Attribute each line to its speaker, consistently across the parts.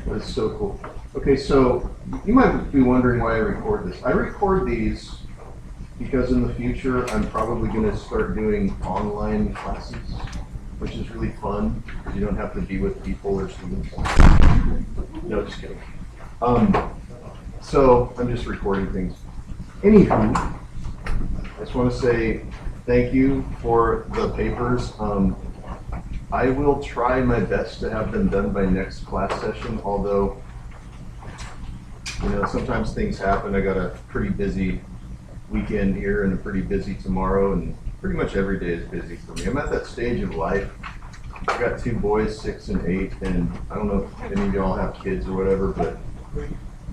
Speaker 1: That's so cool. Okay, so you might be wondering why I record this. I record these because in the future I'm probably going to start doing online classes, which is really fun because you don't have to be with people or students. No, just kidding. So I'm just recording things. Anywho, I just want to say thank you for the papers. I will try my best to have them done by next class session, although, you know, sometimes things happen. I got a pretty busy weekend here and a pretty busy tomorrow, and pretty much every day is busy for me. I'm at that stage of life. I got 2 boys, 6 and 8, and I don't know if any of y'all have kids or whatever, but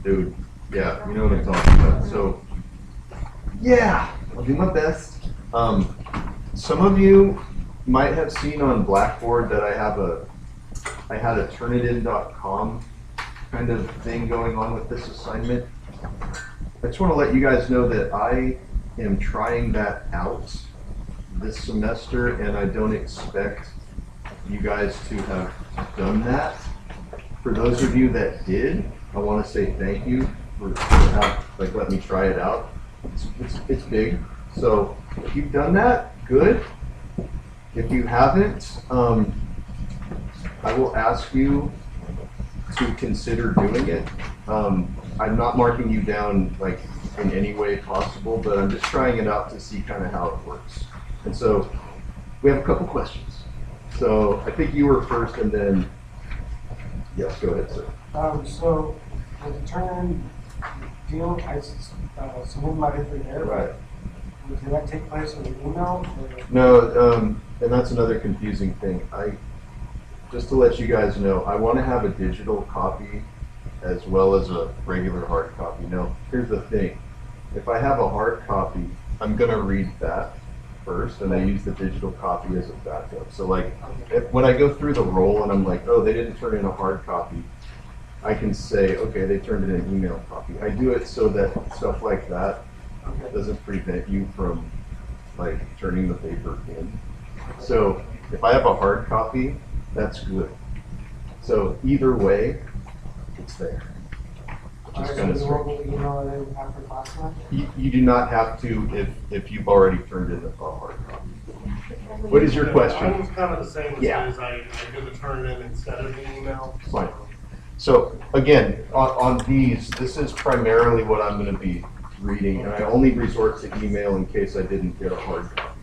Speaker 1: dude, yeah, you know what I'm talking about. So, yeah, I'll do my best. Some of you might have seen on Blackboard that I had a Turnitin.com kind of thing going on with this assignment. I just want to let you guys know that I am trying that out this semester, and I don't expect you guys to have done that. For those of you that did, I want to say thank you for let me try it out. It's big. So if you've done that, good. If you haven't, I will ask you to consider doing it. I'm not marking you down like in any way possible, but I'm just trying it out to see kind of how it works. And so we have a couple questions. So I think you were first, and then yes, go ahead, sir.
Speaker 2: So with the turn deal, I submit my different error.
Speaker 1: Right.
Speaker 2: Did that take place in an email?
Speaker 1: No, and that's another confusing thing. Just to let you guys know, I want to have a digital copy as well as a regular hard copy. Now, here's the thing. If I have a hard copy, I'm going to read that first, and I use the digital copy as a backup. So like, when I go through the roll and I'm like, oh, they didn't turn in a hard copy, I can say, okay, they turned in an email copy. I do it so that stuff like that doesn't prevent you from like turning the paper in. So if I have a hard copy, that's good. So either way, it's there. Just kind of
Speaker 2: after class time?
Speaker 1: You do not have to if you've already turned in a hard copy. What is your question?
Speaker 3: I was kind of the same
Speaker 1: Yeah.
Speaker 3: as I did the turn in instead of the email.
Speaker 1: Fine. So again, on these, this is primarily what I'm going to be reading, and I only resort to email in case I didn't get a hard copy.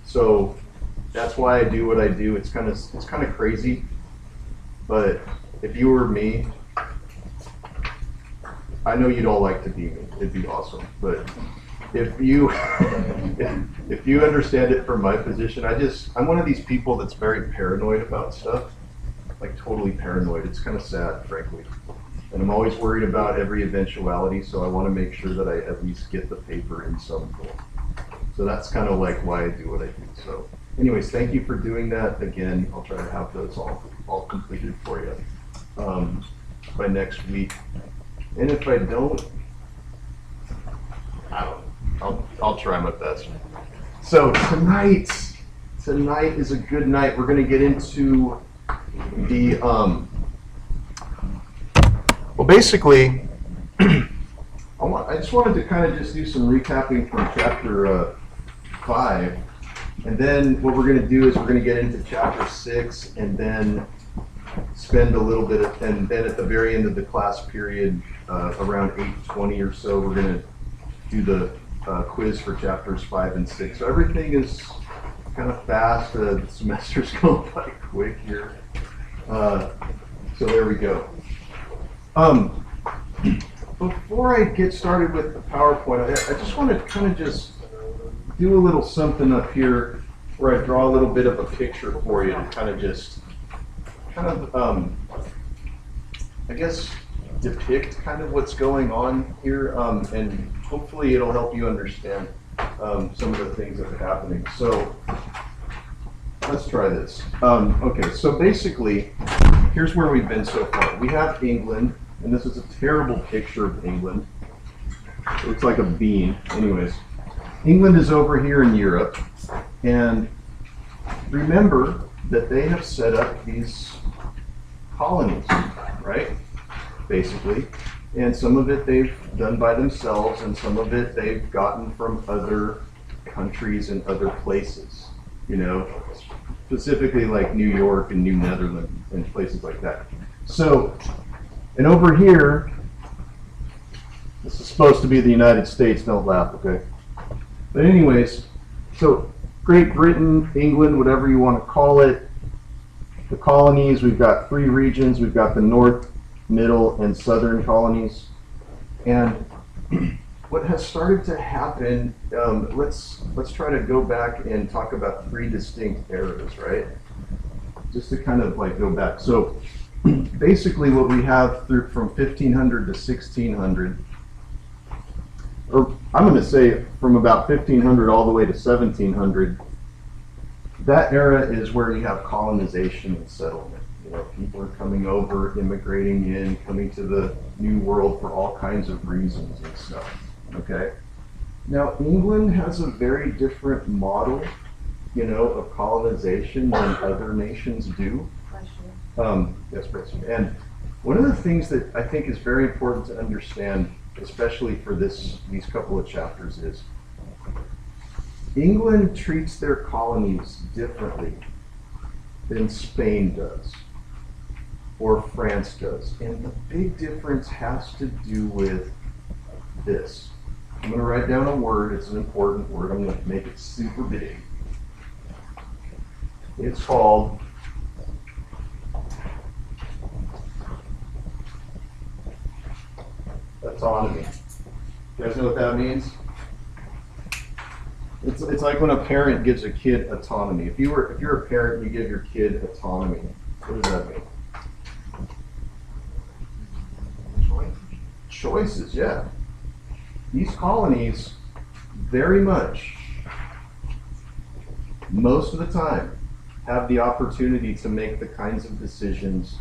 Speaker 1: So that's why I do what I do. It's kind of crazy, but if you were me, I know you'd all like to be me. It'd be awesome. But if you if you understand it from my position, I'm one of these people that's very paranoid about stuff, like totally paranoid. It's kind of sad, frankly. And I'm always worried about every eventuality, so I want to make sure that I at least get the paper in some form. So that's kind of like why I do what I do. So anyways, thank you for doing that. Again, I'll try to have those all completed for you by next week. And if I don't, I'll try my best. So tonight is a good night. We're going to get into the well, basically, I just wanted to kind of just do some recapping from chapter 5, and then what we're going to do is we're going to get into chapter 6, and then spend a little bit and then at the very end of the class period, around 8:20 or so, we're going to do the quiz for chapters 5 and 6. So everything is kind of fast. The semester's going by quick here. So there we go. Before I get started with the PowerPoint, I just want to kind of just do a little something up here where I draw a little bit of a picture for you to kind of I guess depict kind of what's going on here, and hopefully it'll help you understand some of the things that are happening. So let's try this. Okay, so basically, here's where we've been so far. We have England, and this is a terrible picture of England. It looks like a bean. Anyways, England is over here in Europe, and remember that they have set up these colonies. right? Basically. And some of it they've done by themselves, and some of it they've gotten from other countries and other places, you know, specifically like New York and New Netherlands and places like that. So, and over here, this is supposed to be the United States, don't laugh, okay? But anyways, so Great Britain, England, whatever you want to call it, the colonies, we've got 3 regions. We've got the North, Middle, and Southern colonies. And what has started to happen, let's try to go back and talk about 3 distinct eras, right? Just to kind of like go back. So basically what we have through from 1500 to 1600, or I'm going to say from about 1500 all the way to 1700, that era is where you have colonization and settlement. You know, people are coming over, immigrating in, coming to the New World for all kinds of reasons and stuff. Okay? Now, England has a very different model, you know, of colonization than other nations do. Yes, Betsy. And one of the things that I think is very important to understand, especially for these couple of chapters, is England treats their colonies differently than Spain does or France does. And the big difference has to do with this. I'm going to write down a word. It's an important word. I'm going to make it super big. It's called autonomy. You guys know what that means? It's like when a parent gives a kid autonomy. If you're a parent, you give your kid autonomy. What does that mean? Choices, yeah. These colonies, very much, most of the time, have the opportunity to make the kinds of decisions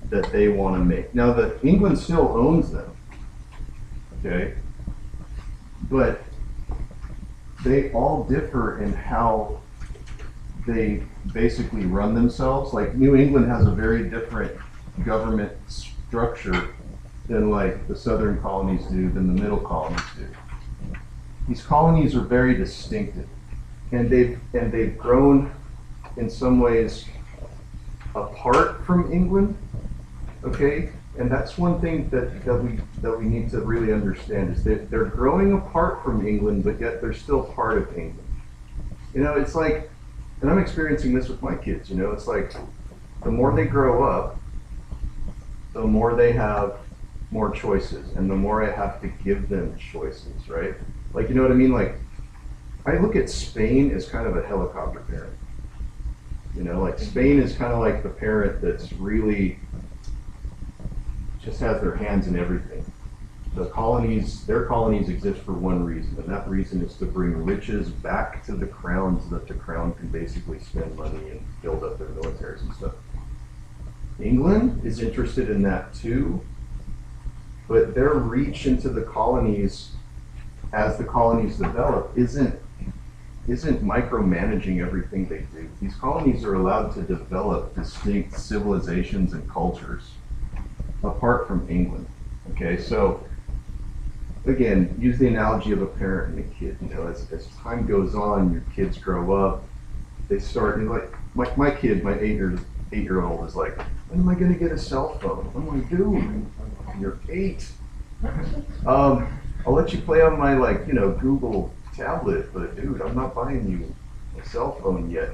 Speaker 1: that they want to make. Now, England still owns them, okay? But they all differ in how they basically run themselves. Like New England has a very different government structure than like the southern colonies do, than the middle colonies do. These colonies are very distinctive, and they've grown in some ways apart from England. Okay, and that's one thing that we need to really understand, is that they're growing apart from England, but yet they're still part of England. You know, it's like, and I'm experiencing this with my kids. You know, it's like the more they grow up, the more they have more choices, and the more I have to give them choices, right? Like, you know what I mean? Like, I look at Spain as kind of a helicopter parent. You know, like Spain is kind of like the parent that's really just has their hands in everything. Their colonies exist for one reason, and that reason is to bring riches back to the crown so that the crown can basically spend money and build up their militaries and stuff. England is interested in that too, but their reach into the colonies as the colonies develop isn't micromanaging everything they do. These colonies are allowed to develop distinct civilizations and cultures apart from England. Okay, so again, use the analogy of a parent and a kid. You know, as time goes on, your kids grow up, they start, and like my kid, my 8-year-old is like, when am I going to get a cell phone? I'm like, dude, you're 8. I'll let you play on my Google tablet, but dude, I'm not buying you a cell phone yet.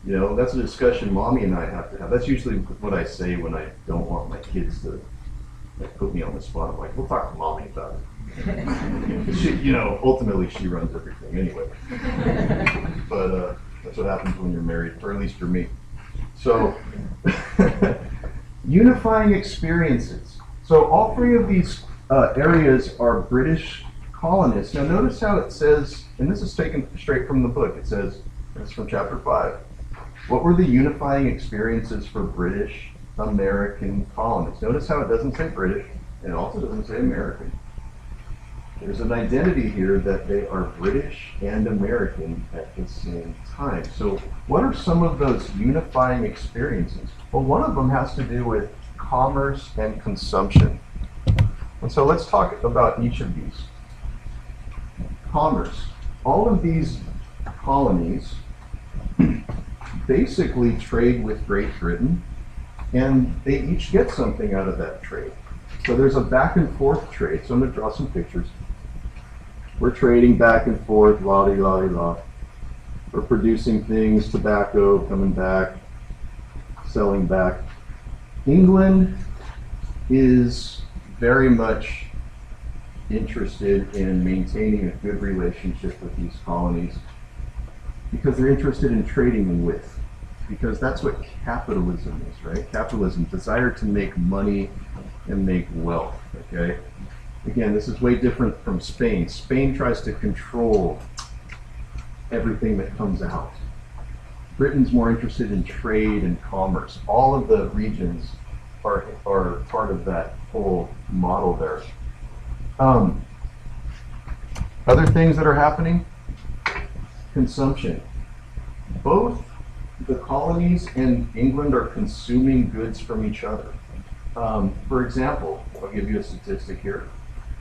Speaker 1: You know, that's a discussion Mommy and I have to have. That's usually what I say when I don't want my kids to put me on the spot. I'm like, we'll talk to Mommy about it. She, you know, ultimately she runs everything anyway. But that's what happens when you're married, or at least for me. So, unifying experiences. So all 3 of these areas are British colonists. Now notice how it says, and this is taken straight from the book, it says, it's from chapter 5. What were the unifying experiences for British American colonists? Notice how it doesn't say British, and it also doesn't say American. There's an identity here that they are British and American at the same time. So what are some of those unifying experiences? Well, one of them has to do with commerce, and consumption. And so let's talk about each of these. Commerce. All of these colonies basically trade with Great Britain, and they each get something out of that trade. So there's a back and forth trade. So I'm going to draw some pictures. We're trading back and forth, la-di-la-di-la. We're producing things, tobacco, coming back, selling back. England is very much interested in maintaining a good relationship with these colonies because they're interested in trading with, because that's what capitalism is, right? Capitalism, desire to make money and make wealth, okay? Again, this is way different from Spain. Spain tries to control everything that comes out. Britain's more interested in trade and commerce. All of the regions are part of that whole model there. Other things that are happening, consumption. Both the colonies and England are consuming goods from each other. For example, I'll give you a statistic here.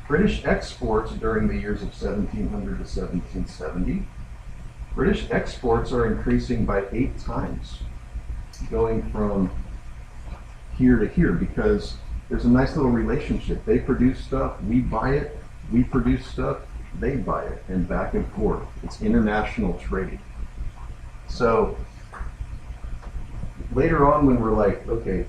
Speaker 1: British exports during the years of 1700 to 1770, British exports are increasing by 8 times, going from here to here, because there's a nice little relationship. They produce stuff, we buy it, we produce stuff, they buy it, and back and forth. It's international trade. So later on when we're like, okay,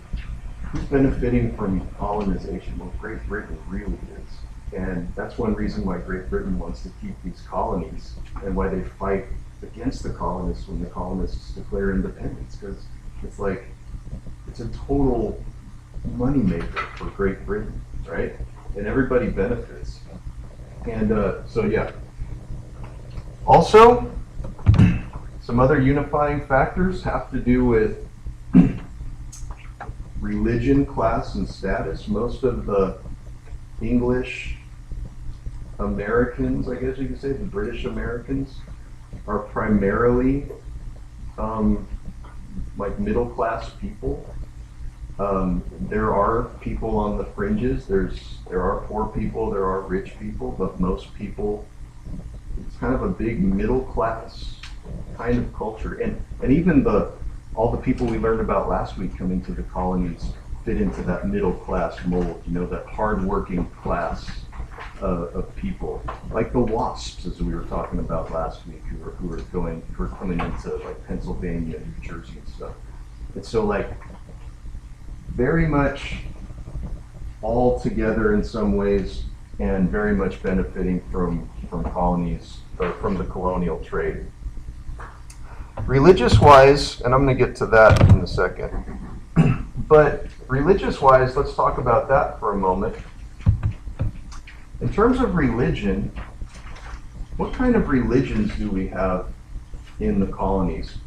Speaker 1: who's benefiting from colonization? Well, Great Britain really is. And that's one reason why Great Britain wants to keep these colonies and why they fight against the colonists when the colonists declare independence, because it's like, it's a total moneymaker for Great Britain, right? And everybody benefits. And so, yeah. Also, some other unifying factors have to do with religion, class, and status. Most of the English Americans, I guess you could say, the British Americans, are primarily like middle class people. There are people on the fringes. There are poor people, there are rich people, but most people, it's kind of a big middle class kind of culture. And even all the people we learned about last week coming to the colonies fit into that middle class mold, you know, that hardworking class of people, like the WASPs, as we were talking about last week, who are coming into like Pennsylvania, New Jersey, and stuff. And so, like, very much all together in some ways, and very much benefiting from colonies or from the colonial trade. Religious-wise, and I'm going to get to that in a second. But religious-wise, let's talk about that for a moment. In terms of religion, what kind of religions do we have in the colonies?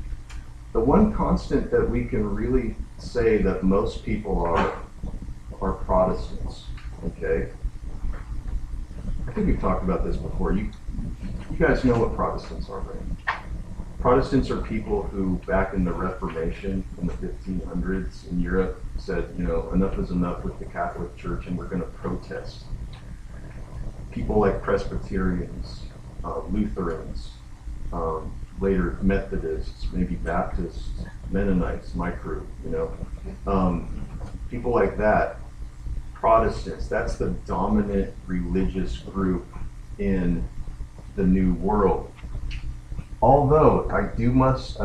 Speaker 1: The one constant that we can really say that most people are Protestants, okay? I think we've talked about this before. You guys know what Protestants are, right? Protestants are people who, back in the Reformation in the 1500s in Europe, said, you know, enough is enough with the Catholic Church and we're going to protest. People like Presbyterians, Lutherans, later Methodists, maybe Baptists, Mennonites, my crew, you know. People like that, Protestants, that's the dominant religious group in the New World. Although I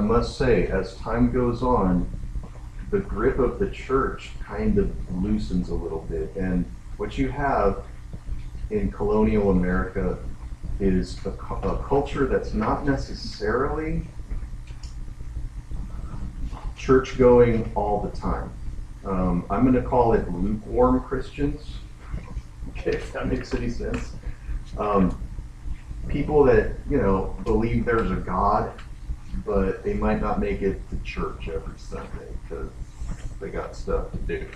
Speaker 1: must say, as time goes on, the grip of the church kind of loosens a little bit, and what you have in colonial America is a culture that's not necessarily church-going all the time. I'm going to call it lukewarm Christians, okay, if that makes any sense. People that, you know, believe there's a God, but they might not make it to church every Sunday because they got stuff to do,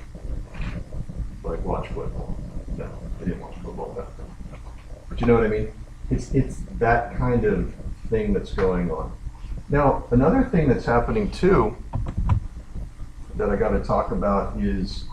Speaker 1: like watch football. No, they didn't watch football that time. But you know what I mean? It's that kind of thing that's going on. Now, another thing that's happening too that I got to talk about is